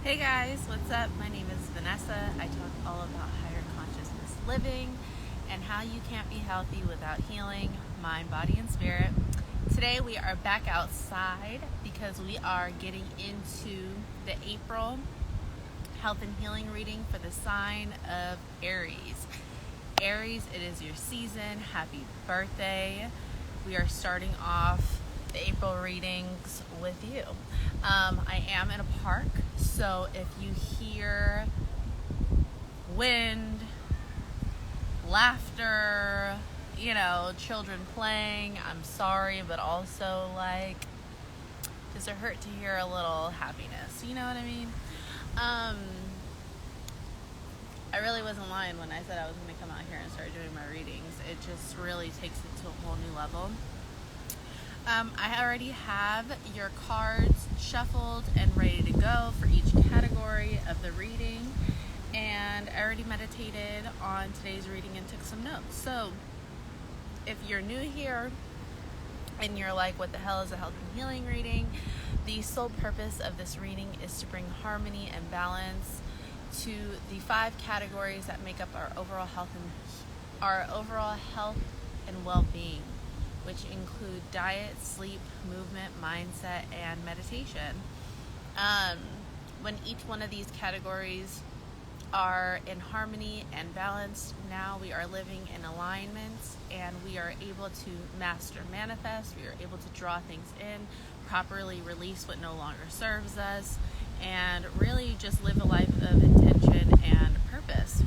Hey guys, what's up? My name is Vanessa. I talk all about higher consciousness living and how you can't be healthy without healing mind, body, and spirit. Today we are back outside because we are getting into the April health and healing reading for the sign of Aries. Aries, it is your season. Happy birthday. We are starting off the April readings with you. I am in a park, so if you hear wind, laughter, children playing, I'm sorry, but also does it hurt to hear a little happiness? You know what I mean? I really wasn't lying when I said I was going to come out here and start doing my readings. It just really takes it to a whole new level. I already have your cards shuffled and ready to go for each category of the reading, and I already meditated on today's reading and took some notes. So if you're new here and you're like, what the hell is a health and healing reading? The sole purpose of this reading is to bring harmony and balance to the 5 categories that make up our overall health and well-being, which include diet, sleep, movement, mindset, and meditation. When each one of these categories are in harmony and balanced, now we are living in alignment and we are able to master manifest. We are able to draw things in, properly release what no longer serves us, and really just live a life of intention and purpose.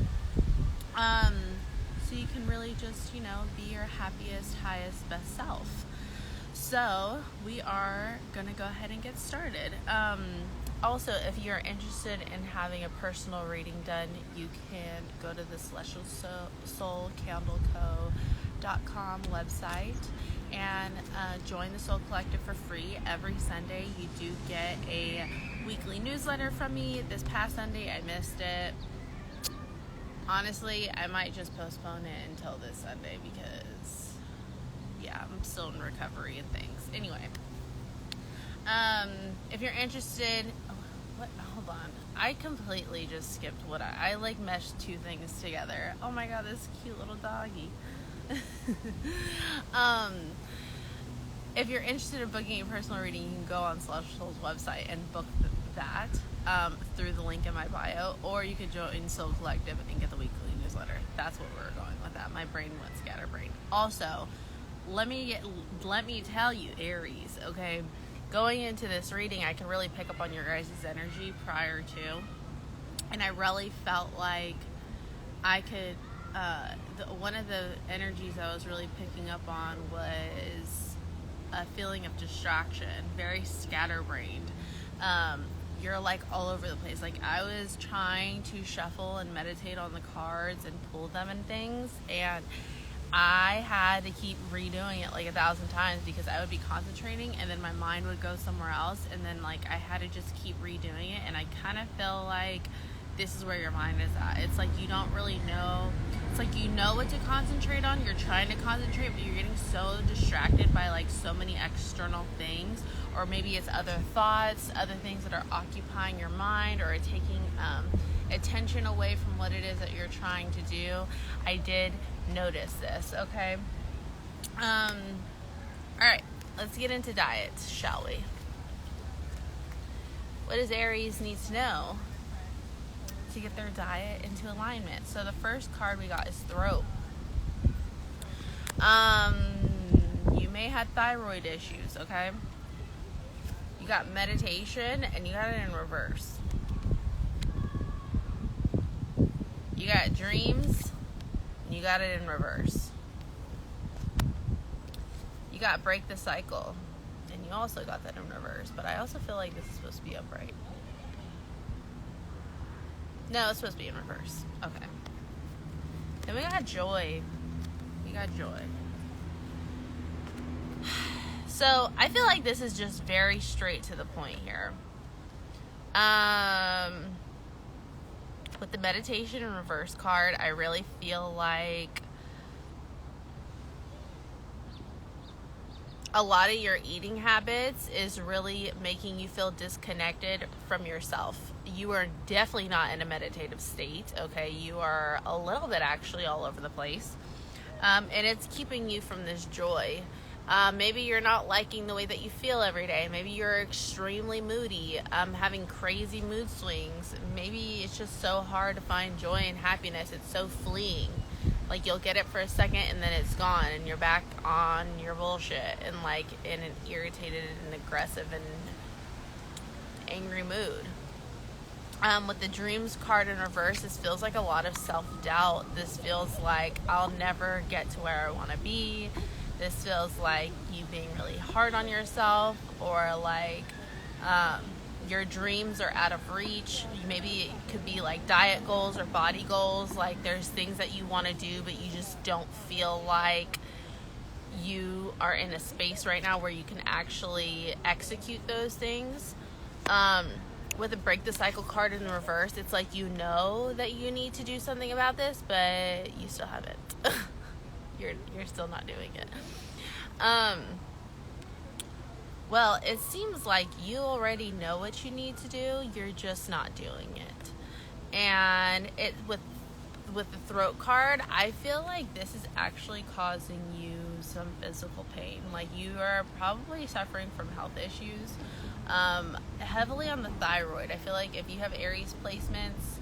So you can really just, be your happiest, highest, best self. So we are going to go ahead and get started. Also, if you're interested in having a personal reading done, you can go to the celestialsoulcandleco.com website and join the Soul Collective for free. Every Sunday you do get a weekly newsletter from me. This past Sunday I missed it. Honestly, I might just postpone it until this Sunday because, I'm still in recovery and things. Anyway, if you're interested, hold on. I completely just skipped what I meshed 2 things together. Oh my god, this cute little doggy. If you're interested in booking a personal reading, you can go on Celestial's website and book that through the link in my bio, or you could join Soul Collective and get the weekly newsletter. That's what we're going with that. My brain went scatterbrained. Also, let me tell you, Aries, okay? Going into this reading, I can really pick up on your guys' energy prior to, and I really felt like I could, one of the energies I was really picking up on was a feeling of distraction, very scatterbrained. You're all over the place. I was trying to shuffle and meditate on the cards and pull them and things, and I had to keep redoing it 1,000 times because I would be concentrating and then my mind would go somewhere else, and then I had to just keep redoing it. And I kind of feel like this is where your mind is at. It's you don't really know. It's you know what to concentrate on. You're trying to concentrate, but you're getting so distracted by so many external things, or maybe it's other thoughts, other things that are occupying your mind or are taking attention away from what it is that you're trying to do. I did notice this, okay? All right, let's get into diet, shall we? What does Aries need to know to get their diet into alignment? So the first card we got is throat. You may have thyroid issues, okay? You got meditation and you got it in reverse. You got dreams and you got it in reverse. You got break the cycle and you also got that in reverse, but I also feel like this is supposed to be upright. No, it's supposed to be in reverse. Okay. Then we got joy. So I feel like this is just very straight to the point here. With the meditation in reverse card, I really feel like a lot of your eating habits is really making you feel disconnected from yourself. You are definitely not in a meditative state, okay? You are a little bit actually all over the place. And it's keeping you from this joy. Maybe you're not liking the way that you feel every day. Maybe you're extremely moody, having crazy mood swings. Maybe it's just so hard to find joy and happiness. It's so fleeting. Like, you'll get it for a second and then it's gone and you're back on your bullshit and like in an irritated and aggressive and angry mood. With the dreams card in reverse, this feels like a lot of self-doubt. This feels like I'll never get to where I want to be. This feels like you being really hard on yourself, or like your dreams are out of reach. Maybe it could be like diet goals or body goals. Like, there's things that you want to do, but you just don't feel like you are in a space right now where you can actually execute those things. With the break the cycle card in the reverse, it's like you know that you need to do something about this, but you still haven't. You're still not doing it. Well, it seems like you already know what you need to do. You're just not doing it. And it with the throat card, I feel like this is actually causing you some physical pain. Like, you are probably suffering from health issues, heavily on the thyroid. I feel like if you have Aries placements,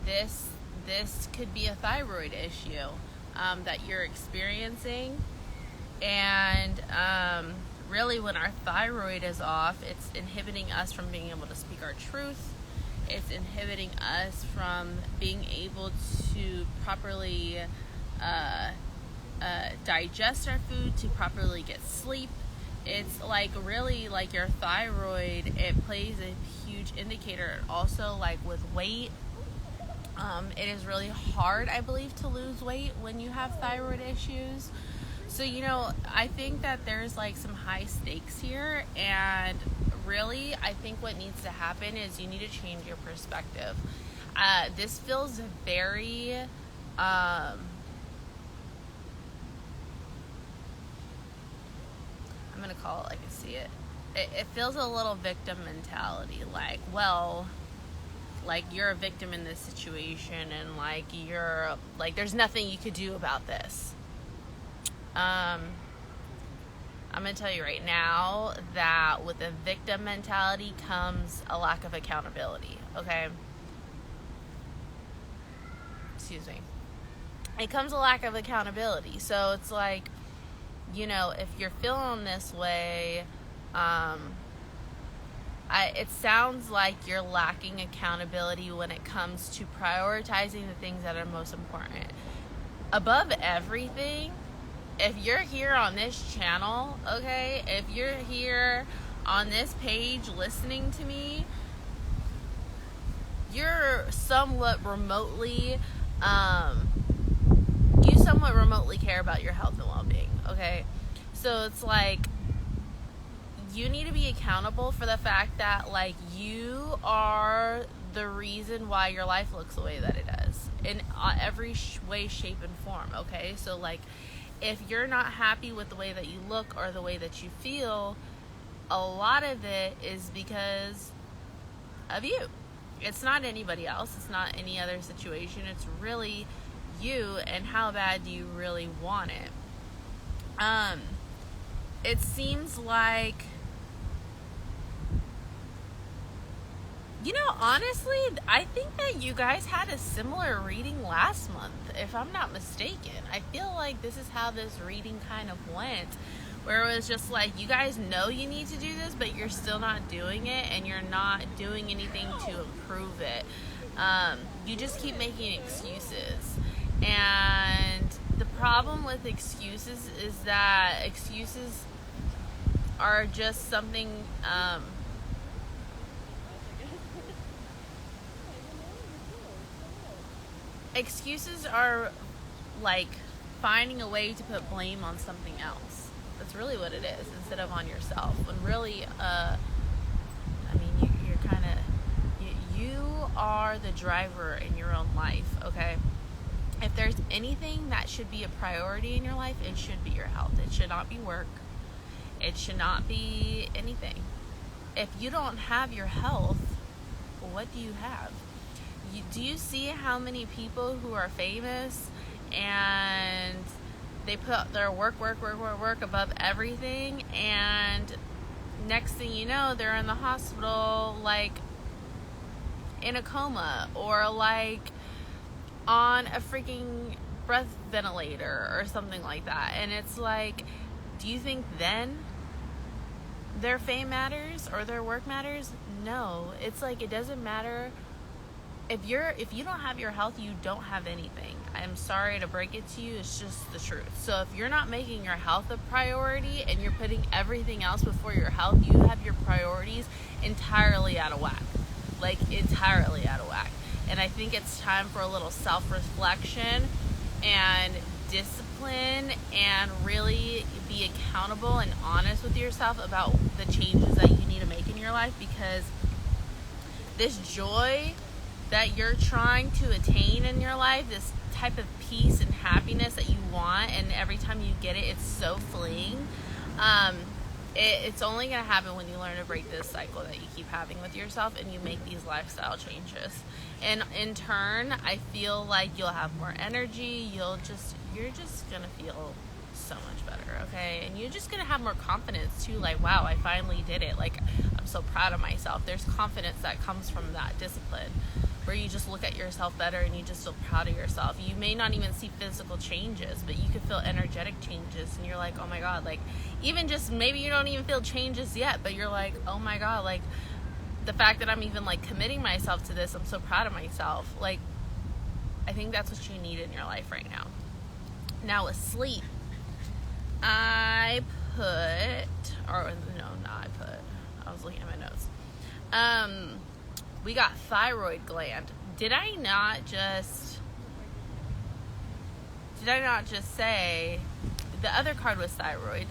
this could be a thyroid issue that you're experiencing. And really, when our thyroid is off, it's inhibiting us from being able to speak our truth. It's inhibiting us from being able to properly digest our food, to properly get sleep. It's like, really, like, your thyroid, it plays a huge indicator. Also, like, with weight, it is really hard, I believe, to lose weight when you have thyroid issues. So, I think that there's like some high stakes here, and really, I think what needs to happen is you need to change your perspective. This feels very, I'm going to call it like I see it. It feels a little victim mentality, like, well, like, you're a victim in this situation, and like, you're like, there's nothing you could do about this. I'm going to tell you right now that with a victim mentality comes a lack of accountability, okay? Excuse me. It comes a lack of accountability. So it's like, if you're feeling this way, it sounds like you're lacking accountability when it comes to prioritizing the things that are most important. Above everything, if you're here on this channel, okay, if you're here on this page listening to me, you're somewhat remotely care about your health and well-being, okay? So it's like, you need to be accountable for the fact that, like, you are the reason why your life looks the way that it does, in every way, shape, and form, okay? So, like, if you're not happy with the way that you look or the way that you feel, a lot of it is because of you. It's not anybody else. It's not any other situation. It's really you, and how bad do you really want it? It seems like, honestly, I think that you guys had a similar reading last month, if I'm not mistaken. I feel like this is how this reading kind of went, where it was just like, you guys know you need to do this, but you're still not doing it, and you're not doing anything to improve it. You just keep making excuses. And the problem with excuses is that excuses are just something, excuses are like finding a way to put blame on something else. That's really what it is, instead of on yourself. When really, you're kind of, you are the driver in your own life, okay? If there's anything that should be a priority in your life, it should be your health. It should not be work. It should not be anything. If you don't have your health, what do you have? Do you see how many people who are famous and they put their work above everything, and next thing you know, they're in the hospital, like in a coma, or like on a freaking breath ventilator or something like that. And it's like, do you think then their fame matters or their work matters? No. It's like, it doesn't matter. If you don't have your health, you don't have anything. I'm sorry to break it to you, it's just the truth. So if you're not making your health a priority and you're putting everything else before your health, you have your priorities entirely out of whack. Like, entirely out of whack. And I think it's time for a little self-reflection and discipline, and really be accountable and honest with yourself about the changes that you need to make in your life, because this joy that you're trying to attain in your life, this type of peace and happiness that you want, and every time you get it, it's so fleeting. It's only going to happen when you learn to break this cycle that you keep having with yourself, and you make these lifestyle changes. And in turn, I feel like you'll have more energy. You're just going to feel so much better, okay? And you're just going to have more confidence too. Like, wow, I finally did it. Like, I'm so proud of myself. There's confidence that comes from that discipline, where you just look at yourself better and you just feel proud of yourself. You may not even see physical changes, but you could feel energetic changes, and you're like, oh my God, like, even just, maybe you don't even feel changes yet, but you're like, oh my God, like, the fact that I'm even like committing myself to this, I'm so proud of myself. Like, I think that's what you need in your life right now. Now with sleep, I was looking at my notes. We got thyroid gland. Did I not just say the other card was thyroid?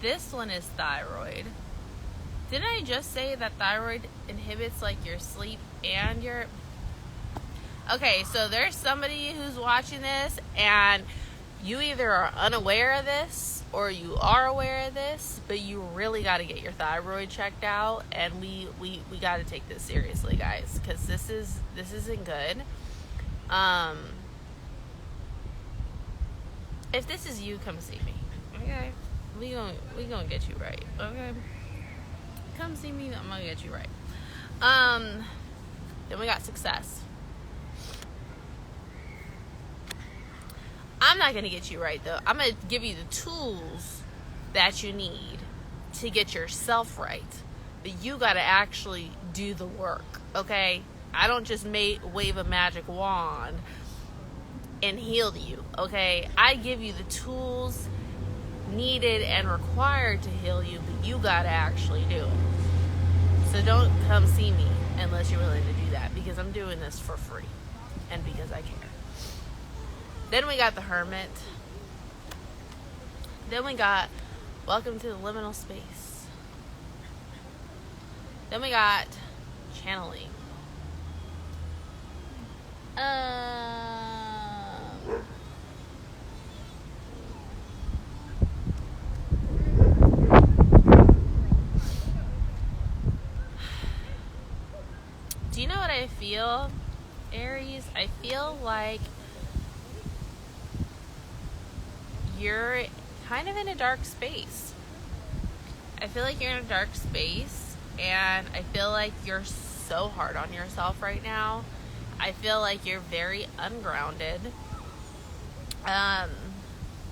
This one is thyroid. Didn't I just say that thyroid inhibits like your sleep and your... Okay, so there's somebody who's watching this, and you either are unaware of this or you are aware of this, but you really got to get your thyroid checked out, and we got to take this seriously, guys, because this isn't good. If this is you, come see me, okay? We gonna get you right, okay? Come see me, I'm gonna get you right. Then we got success. I'm not gonna get you right though. I'm gonna give you the tools that you need to get yourself right, but you gotta actually do the work, okay? I don't just wave a magic wand and heal you, okay? I give you the tools needed and required to heal you, but you gotta actually do it. So don't come see me unless you're willing to do that, because I'm doing this for free and because I care. Then we got the Hermit. Then we got Welcome to the Liminal Space. Then we got Channeling. Do you know what I feel, Aries? I feel like you're kind of in a dark space. I feel like you're in a dark space, and I feel like you're so hard on yourself right now. I feel like you're very ungrounded.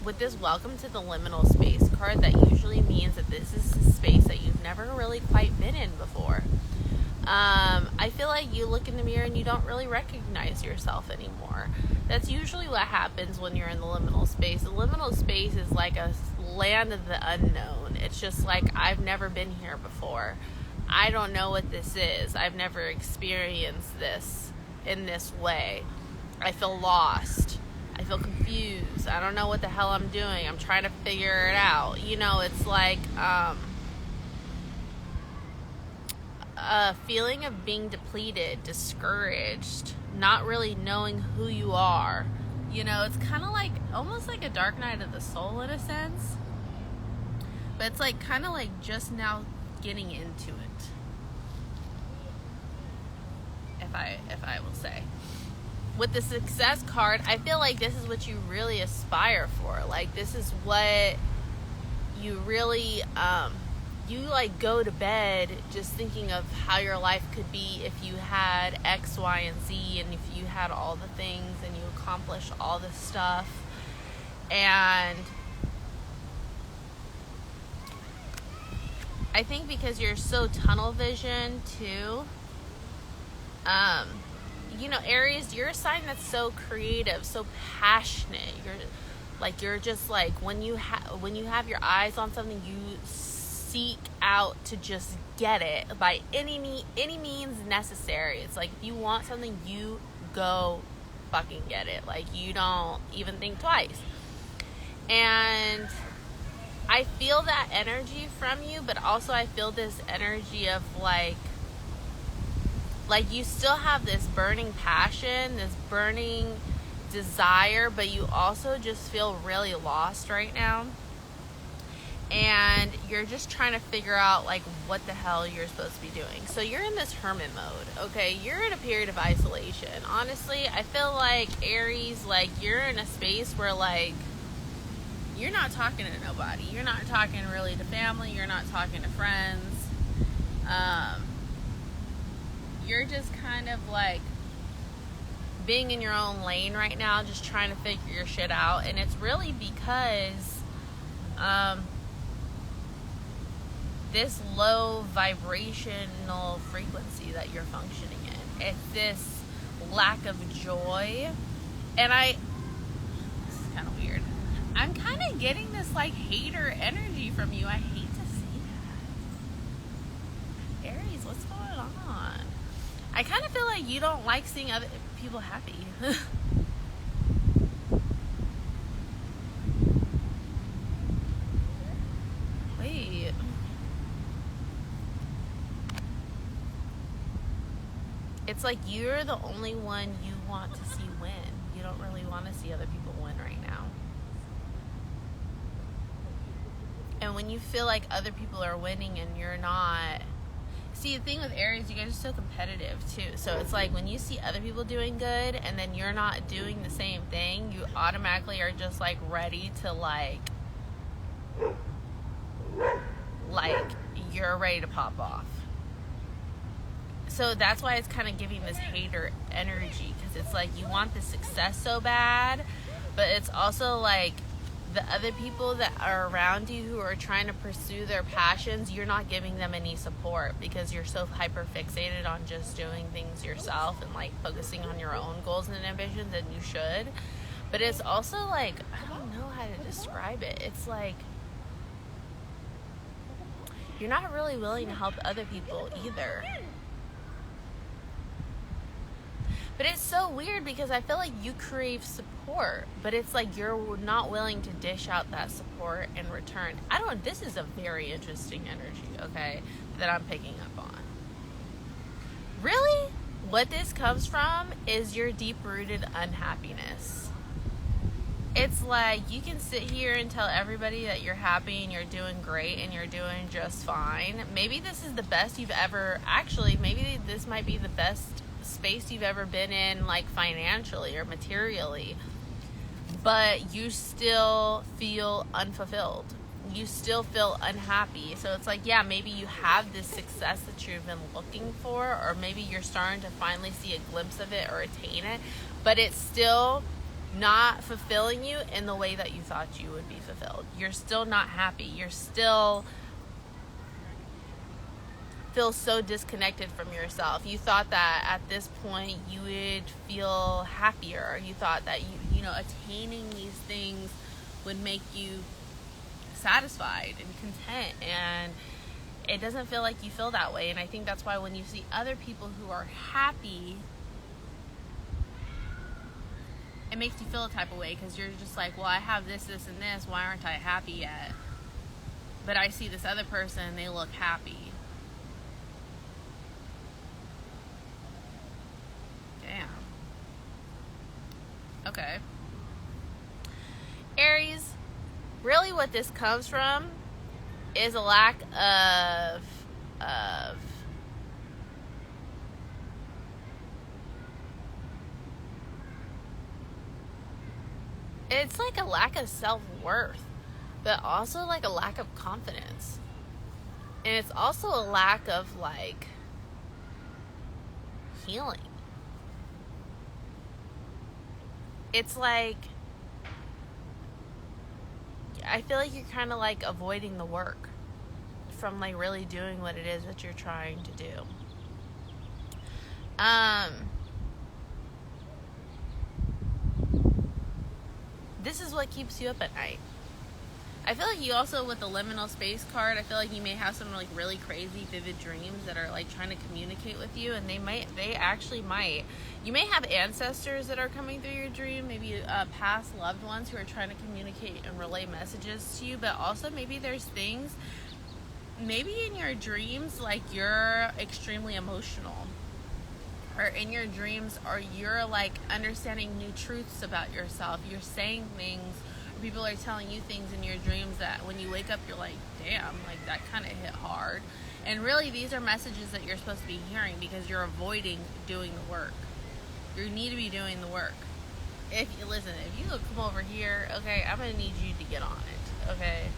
With this Welcome to the Liminal Space card, that usually means that this is a space that you've never really quite been in before. I feel like you look in the mirror and you don't really recognize yourself anymore. That's usually what happens when you're in the liminal space. The liminal space is like a land of the unknown. It's just like, I've never been here before. I don't know what this is. I've never experienced this in this way. I feel lost. I feel confused. I don't know what the hell I'm doing. I'm trying to figure it out. You know, it's like a feeling of being depleted, discouraged, not really knowing who you are. You know, it's kind of like, almost like a dark night of the soul in a sense. But it's like, kind of like just now getting into it. If I will say. With the success card, I feel like this is what you really aspire for. Like, this is what you really, you like go to bed just thinking of how your life could be if you had X, Y, and Z, and if you had all the things and you accomplished all this stuff. And I think because you're so tunnel vision too, you know, Aries, you're a sign that's so creative, so passionate. You're just like, when you have your eyes on something, you seek out to just get it by any means necessary. It's like, if you want something, you go fucking get it. Like, you don't even think twice. And I feel that energy from you, but also I feel this energy of like you still have this burning passion, this burning desire, but you also just feel really lost right now. And you're just trying to figure out like what the hell you're supposed to be doing. So you're in this hermit mode, okay? You're in a period of isolation. Honestly, I feel like Aries, like, you're in a space where like you're not talking to nobody. You're not talking really to family. You're not talking to friends. You're just kind of like being in your own lane right now, just trying to figure your shit out. And it's really because this low vibrational frequency that you're functioning in. It's this lack of joy. And this is kind of weird. I'm kind of getting this like hater energy from you. I hate to see that. Aries, what's going on? I kind of feel like you don't like seeing other people happy. Wait. It's like you're the only one you want to see win. You don't really want to see other people win right now. And when you feel like other people are winning and you're not... See, the thing with Aries, you guys are so competitive too. So it's like when you see other people doing good and then you're not doing the same thing, you automatically are just like ready to like you're ready to pop off. So that's why it's kind of giving this hater energy, because it's like you want the success so bad, but it's also like the other people that are around you who are trying to pursue their passions, you're not giving them any support because you're so hyper fixated on just doing things yourself and like focusing on your own goals and ambitions, and you should. But it's also like, I don't know how to describe it. It's like you're not really willing to help other people either. But it's so weird because I feel like you crave support, but it's like you're not willing to dish out that support in return. This is a very interesting energy, okay, that I'm picking up on. Really, what this comes from is your deep-rooted unhappiness. It's like you can sit here and tell everybody that you're happy and you're doing great and you're doing just fine. Maybe this is the best you've ever, maybe this might be the best space you've ever been in, like financially or materially, but you still feel unfulfilled. You still feel unhappy. So it's like, yeah, maybe you have this success that you've been looking for, or maybe you're starting to finally see a glimpse of it or attain it, but it's still not fulfilling you in the way that you thought you would be fulfilled. You're still not happy. You're still feel so disconnected from yourself. You thought that at this point you would feel happier. You thought that you know, attaining these things would make you satisfied and content, and it doesn't feel like you feel that way. And I think that's why when you see other people who are happy, it makes you feel a type of way, because you're just like, well, I have this, this, and this. Why aren't I happy yet? But I see this other person, they look happy. Damn. Okay. Aries, really what this comes from is a lack of it's like a lack of self-worth, but also like a lack of confidence. And it's also a lack of like healing. It's like, I feel like you're kind of like avoiding the work from like really doing what it is that you're trying to do. This is what keeps you up at night. I feel like you also, with the liminal space card, I feel like you may have some like really crazy vivid dreams that are like trying to communicate with you, and they actually might. You may have ancestors that are coming through your dream, maybe past loved ones who are trying to communicate and relay messages to you, but also maybe there's things, maybe in your dreams, like you're extremely emotional, or in your dreams, or you're like understanding new truths about yourself. You're saying things, people are telling you things in your dreams that when you wake up you're like, damn, like that kind of hit hard. And really these are messages that you're supposed to be hearing because you're avoiding doing the work. You need to be doing the work. If you come over here, okay, I'm gonna need you to get on it, okay?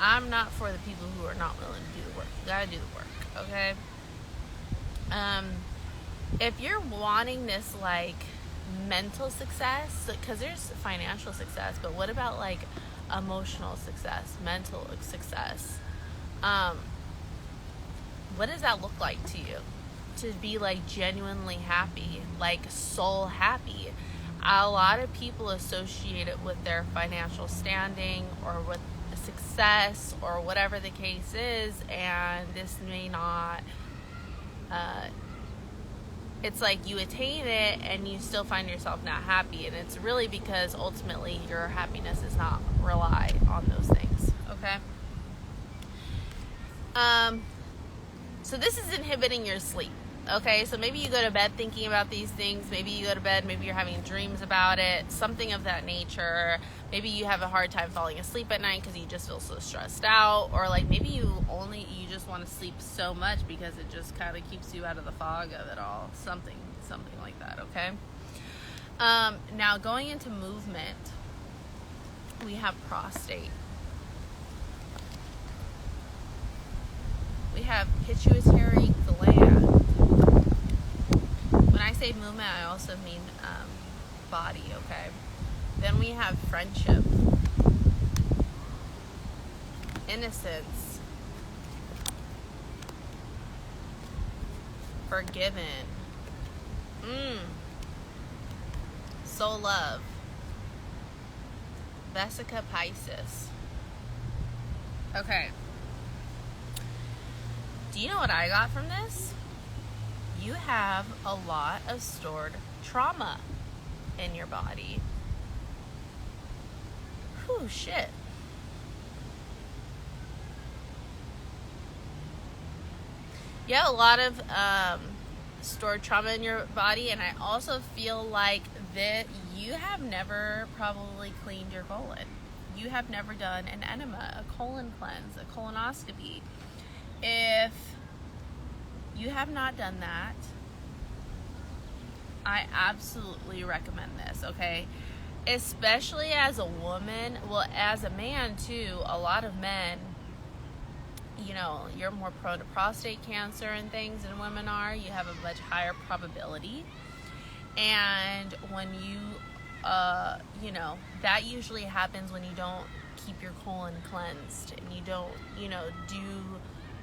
I'm not for the people who are not willing to do the work. You gotta do the work, okay? If you're wanting this like mental success, because there's financial success, but what about like emotional success, mental success? What does that look like to you? To be like genuinely happy, like soul happy. A lot of people associate it with their financial standing or with success or whatever the case is, and this may not it's like you attain it and you still find yourself not happy, and it's really because ultimately your happiness does not rely on those things, okay? So this is inhibiting your sleep, okay? So maybe you go to bed thinking about these things, maybe you go to bed, maybe you're having dreams about it, something of that nature. Maybe you have a hard time falling asleep at night because you just feel so stressed out, or like maybe you just want to sleep so much because it just kind of keeps you out of the fog of it all. Something like that, okay? Now going into movement, we have prostate. We have pituitary gland. When I say movement, I also mean body, okay? Then we have friendship, innocence, forgiven, soul love, Vesica Pisces. Okay. Do you know what I got from this? You have a lot of stored trauma in your body. Whew, shit. You have a lot of stored trauma in your body, and I also feel like that you have never probably cleaned your colon. You have never done an enema, a colon cleanse, a colonoscopy. If you have not done that, I absolutely recommend this, okay? Especially as a woman, well, as a man too. A lot of men, you know, you're more prone to prostate cancer and things than women are. You have a much higher probability. And when you, you know, that usually happens when you don't keep your colon cleansed and you don't, you know,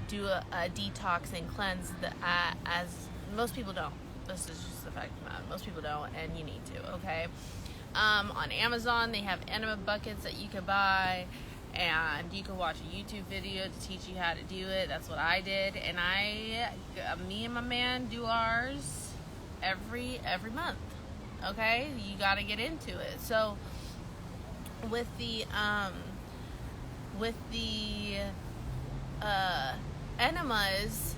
do a detox and cleanse as most people don't. This is just the fact of the matter. Most people don't, and you need to, okay? On Amazon, they have enema buckets that you can buy, and you can watch a YouTube video to teach you how to do it. That's what I did, and me and my man do ours every month, okay? You got to get into it. So with the enemas,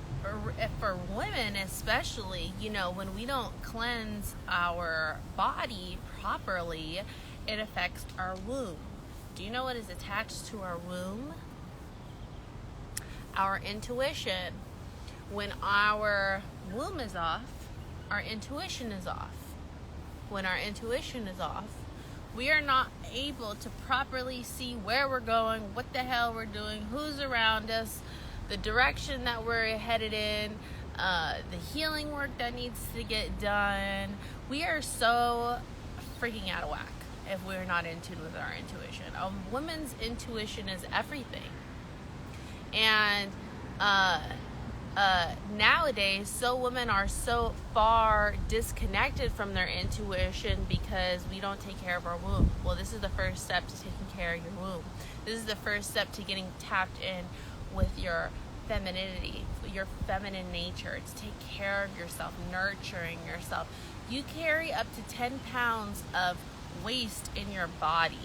for women especially, you know, when we don't cleanse our body properly, it affects our womb. Do you know what is attached to our womb? Our intuition. When our womb is off, our intuition is off. When our intuition is off, we are not able to properly see where we're going, what the hell we're doing, who's around us, the direction that we're headed in, the healing work that needs to get done. We are so freaking out of whack if we're not in tune with our intuition. A woman's intuition is everything. And nowadays, women are so far disconnected from their intuition because we don't take care of our womb. Well, this is the first step to taking care of your womb. This is the first step to getting tapped in with your femininity, your feminine nature, to take care of yourself, nurturing yourself. You carry up to 10 pounds of waste in your body.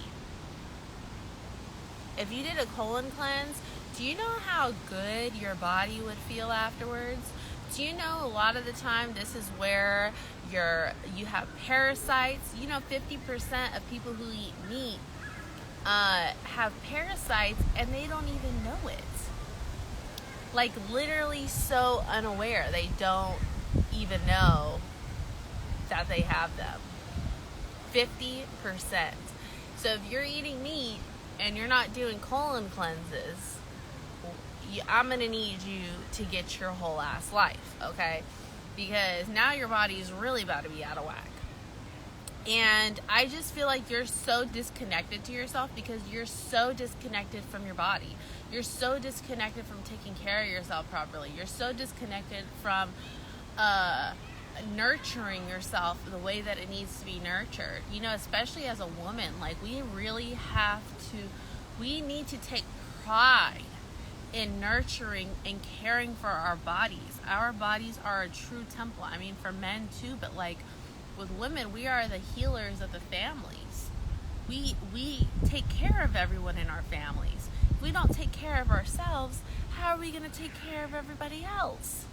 If you did a colon cleanse, do you know how good your body would feel afterwards? Do you know a lot of the time this is where you have parasites? You know, 50% of people who eat meat have parasites and they don't even know it. Like, literally so unaware. They don't even know that they have them. 50%. So if you're eating meat and you're not doing colon cleanses, I'm going to need you to get your whole ass life, okay? Because now your body is really about to be out of whack. And I just feel like you're so disconnected to yourself because you're so disconnected from your body. You're so disconnected from taking care of yourself properly. You're so disconnected from nurturing yourself the way that it needs to be nurtured. You know, especially as a woman, like, we need to take pride in nurturing and caring for our bodies. Our bodies are a true temple. I mean, for men too, but like with women, we are the healers of the families. We take care of everyone in our families. If we don't take care of ourselves, how are we going to take care of everybody else?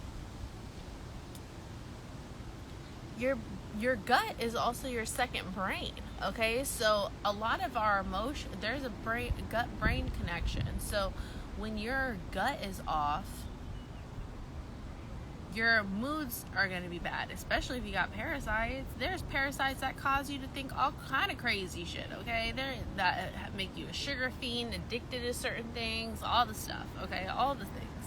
Your gut is also your second brain, okay? So a lot of our emotion, there's a gut-brain connection. So when your gut is off, your moods are going to be bad, especially if you got parasites. There's parasites that cause you to think all kind of crazy shit, okay? That make you a sugar fiend, addicted to certain things, all the stuff, okay? All the things.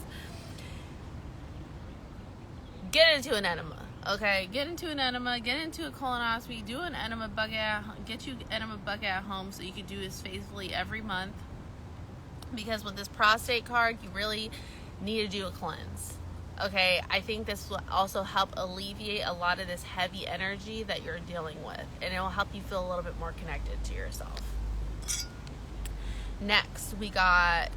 Get into an enema, okay? Get into an enema, get into a colonoscopy, do an enema bucket, get you enema bucket at home so you can do this faithfully every month. Because with this prostate card, you really need to do a cleanse. Okay, I think this will also help alleviate a lot of this heavy energy that you're dealing with. And it will help you feel a little bit more connected to yourself. Next, we got...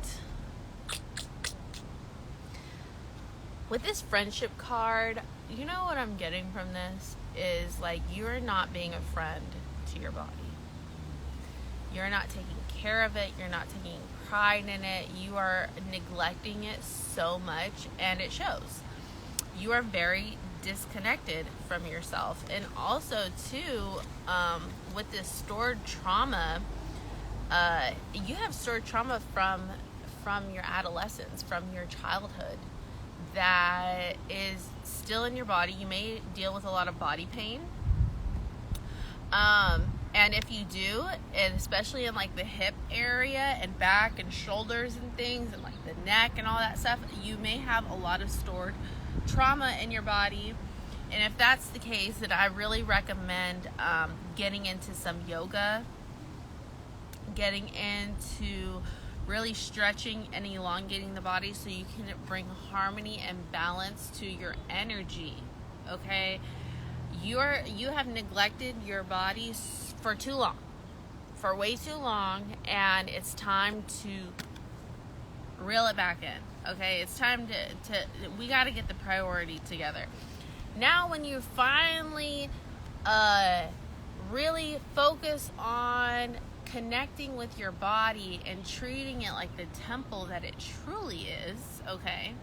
with this friendship card, you know what I'm getting from this? Is like, you're not being a friend to your body. You're not taking care of it. You're not taking pride in it. You are neglecting it so much, and it shows. You are very disconnected from yourself. And also too, with this stored trauma, you have stored trauma from your adolescence, from your childhood, that is still in your body. You may deal with a lot of body pain. And if you do, and especially in like the hip area and back and shoulders and things and like the neck and all that stuff, you may have a lot of stored trauma in your body. And if that's the case, then I really recommend getting into some yoga, getting into really stretching and elongating the body so you can bring harmony and balance to your energy, okay? You have neglected your body for too long, for way too long, and it's time to reel it back in, okay? It's time to we got to get the priority together. Now when you finally really focus on connecting with your body and treating it like the temple that it truly is, okay?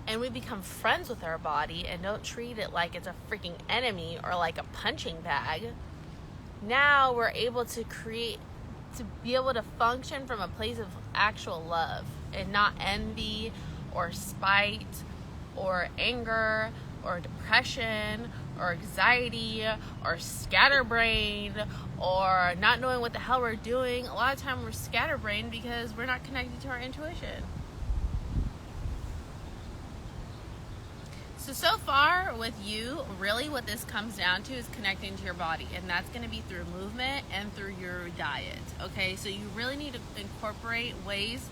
And we become friends with our body and don't treat it like it's a freaking enemy or like a punching bag, now we're able to be able to function from a place of actual love and not envy or spite or anger or depression or anxiety or scatterbrained or not knowing what the hell we're doing. A lot of time we're scatterbrained because we're not connected to our intuition. So far with you, really what this comes down to is connecting to your body, and that's going to be through movement and through your diet. Okay, so you really need to incorporate ways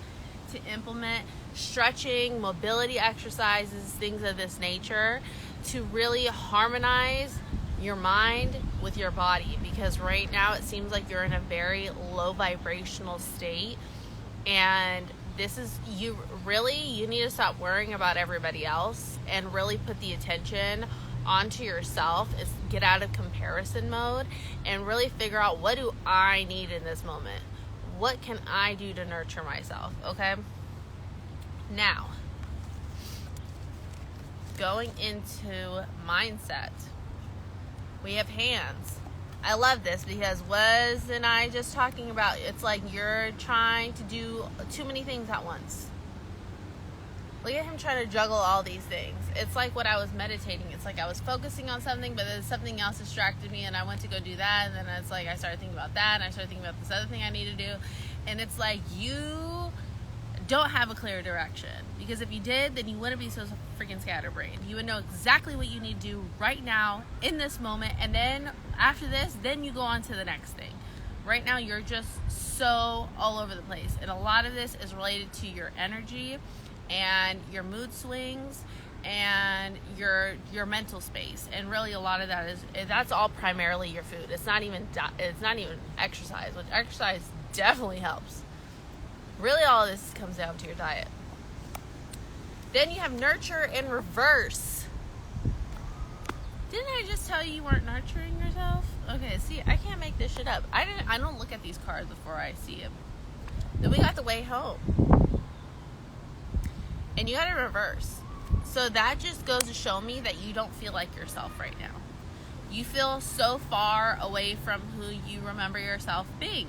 to implement stretching, mobility exercises, things of this nature to really harmonize your mind with your body, because right now it seems like you're in a very low vibrational state, and you need to stop worrying about everybody else and really put the attention onto yourself. Is get out of comparison mode and really figure out, what do I need in this moment? What can I do to nurture myself? Okay. Now, going into mindset, we have hands. I love this because Wes and I just talking about, it's like you're trying to do too many things at once. Look at him trying to juggle all these things. It's like what I was meditating. It's like I was focusing on something, but then something else distracted me and I went to go do that. And then it's like I started thinking about that and I started thinking about this other thing I need to do. And it's like you don't have a clear direction. Because if you did, then you wouldn't be so freaking scatterbrained. You would know exactly what you need to do right now in this moment. And then after this, then you go on to the next thing. Right now, you're just so all over the place. And a lot of this is related to your energy and your mood swings and your mental space. And really a lot of that's all primarily your food. It's not even exercise, which exercise definitely helps. Really all of this comes down to your diet. Then you have nurture in reverse. Didn't I just tell you weren't nurturing yourself? Okay, see, I can't make this shit up. I don't look at these cards before I see them. Then we got the way home. And you got to reverse. So that just goes to show me that you don't feel like yourself right now. You feel so far away from who you remember yourself being.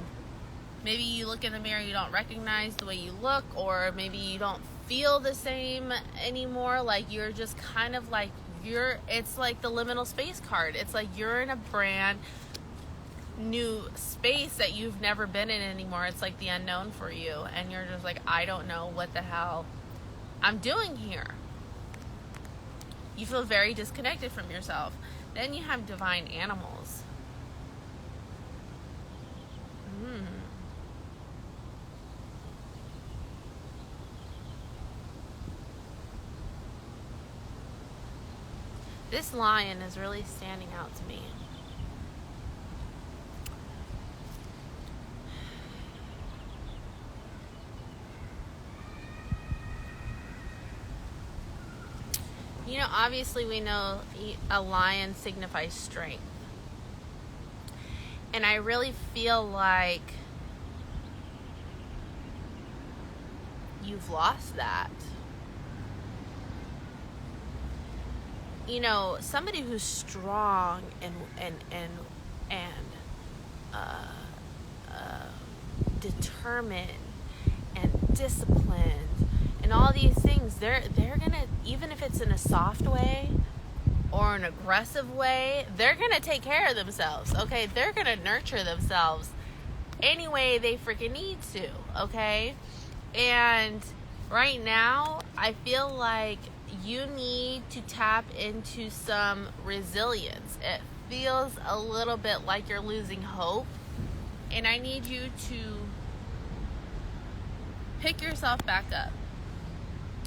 Maybe you look in the mirror, you don't recognize the way you look, or maybe you don't feel the same anymore. Like you're just kind of like it's like the liminal space card. It's like you're in a brand new space that you've never been in anymore. It's like the unknown for you, and you're just like, I don't know what the hell I'm doing here. You feel very disconnected from yourself. Then you have divine animals. This lion is really standing out to me. You know, obviously we know a lion signifies strength. And I really feel like you've lost that. You know, somebody who's strong and determined and disciplined and all these things, they're gonna, even if it's in a soft way or an aggressive way, they're gonna take care of themselves. Okay, they're gonna nurture themselves any way they freaking need to. Okay, and right now I feel like you need to tap into some resilience. It feels a little bit like you're losing hope, and I need you to pick yourself back up.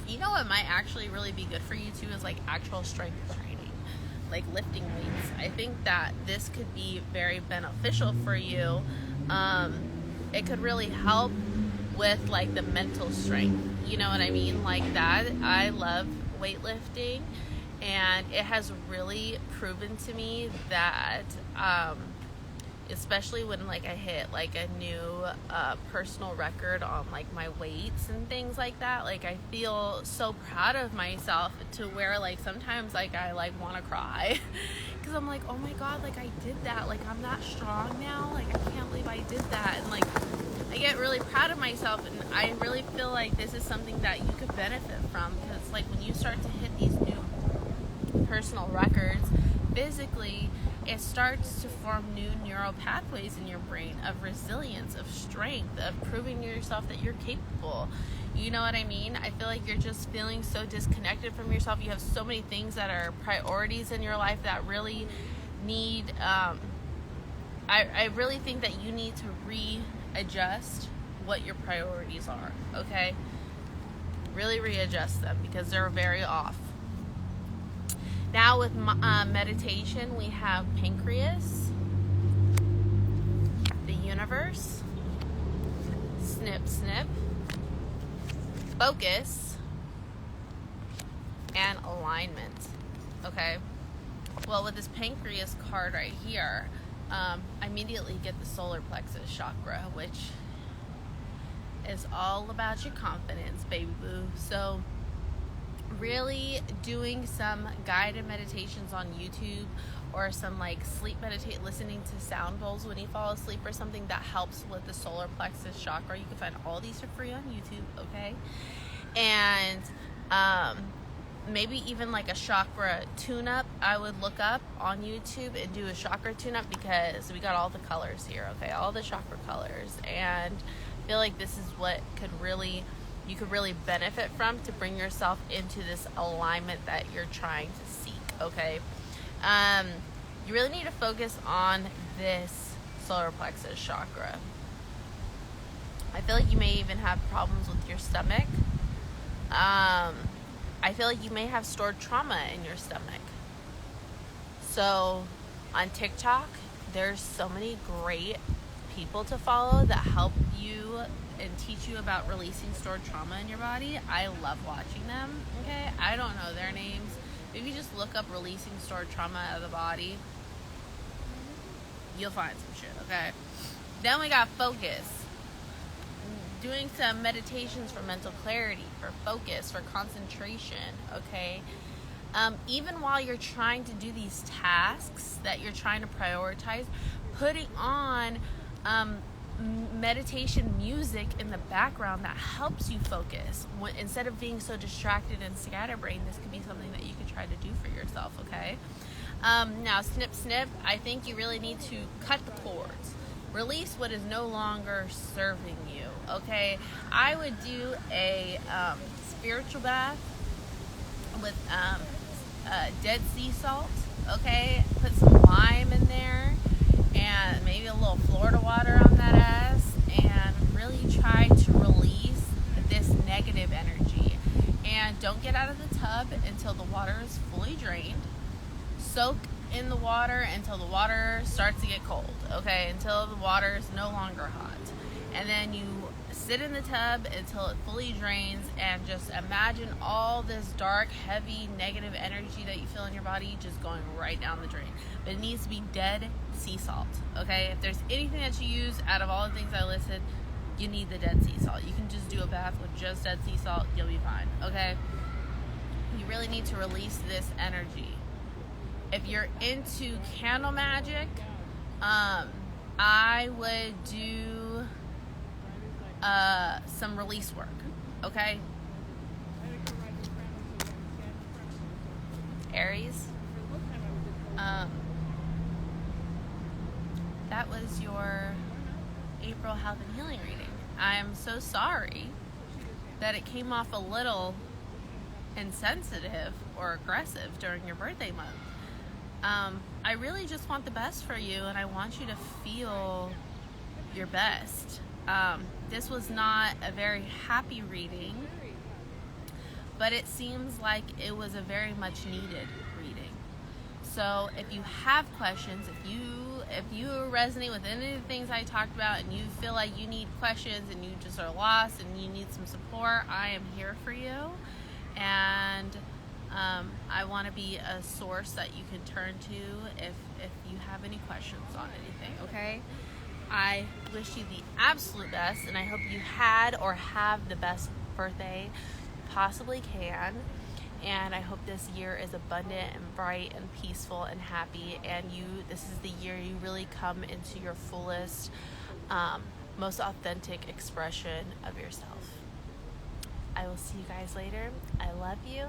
You know what might actually really be good for you too is like actual strength training, like lifting weights. I think that this could be very beneficial for you. It could really help with like the mental strength. You know what I mean? Like that. I love weightlifting, and it has really proven to me that especially when like I hit like a new personal record on like my weights and things like that. Like I feel so proud of myself to where like sometimes like I like want to cry because I'm like, oh my god, like I did that, like I'm that strong now, like I can't believe I did that. And like I get really proud of myself, and I really feel like this is something that you could benefit from, because like when you start to hit these new personal records physically, it starts to form new neural pathways in your brain of resilience, of strength, of proving to yourself that you're capable. You know what I mean? I feel like you're just feeling so disconnected from yourself. You have so many things that are priorities in your life that really need, I really think that you need to readjust what your priorities are, okay? Really readjust them, because they're very off. Now with meditation, we have pancreas, the universe, snip, snip, focus, and alignment, okay? Well, with this pancreas card right here, I immediately get the solar plexus chakra, which is all about your confidence, baby boo. So really doing some guided meditations on YouTube, or some like sleep listening to sound bowls when you fall asleep or something, that helps with the solar plexus chakra. You can find all these for free on YouTube, okay? And maybe even like a chakra tune-up, I would look up on YouTube and do a chakra tune-up, because we got all the colors here, okay? All the chakra colors, and I feel like this is what you could really benefit from to bring yourself into this alignment that you're trying to seek, okay? You really need to focus on this solar plexus chakra. I feel like you may even have problems with your stomach. I feel like you may have stored trauma in your stomach. So on TikTok, there's so many great people to follow that help you and teach you about releasing stored trauma in your body. I love watching them, okay? I don't know their names. Maybe just look up releasing stored trauma out of the body. You'll find some shit, okay? Then we got focus. Doing some meditations for mental clarity, for focus, for concentration, okay? Even while you're trying to do these tasks that you're trying to prioritize, putting on meditation music in the background that helps you focus. Instead of being so distracted and scatterbrained, this could be something that you could try to do for yourself, okay? Now, snip, snip, I think you really need to cut the cords. Release what is no longer serving you, okay? I would do a spiritual bath with Dead Sea salt, okay? Put some lime in there, and maybe a little Florida water on that ass, and really try to release this negative energy. And don't get out of the tub until the water is fully drained. Soak in the water until the water starts to get cold, okay? Until the water is no longer hot. And then you sit in the tub until it fully drains, and just imagine all this dark, heavy, negative energy that you feel in your body just going right down the drain. But it needs to be Dead Sea salt, okay? If there's anything that you use out of all the things I listed, you need the Dead Sea salt. You can just do a bath with just Dead Sea salt, you'll be fine, okay? You really need to release this energy. If you're into candle magic, I would do some release work, okay? Aries, that was your April health and healing reading. I am so sorry that it came off a little insensitive or aggressive during your birthday month. I really just want the best for you, and I want you to feel your best. This was not a very happy reading, but it seems like it was a very much needed reading. So if you have questions, if you resonate with any of the things I talked about, and you feel like you need questions and you just are lost and you need some support, I am here for you. And I want to be a source that you can turn to if you have any questions on anything, okay? I wish you the absolute best, and I hope you had or have the best birthday you possibly can. And I hope this year is abundant and bright and peaceful and happy, and this is the year you really come into your fullest, most authentic expression of yourself. I will see you guys later. I love you.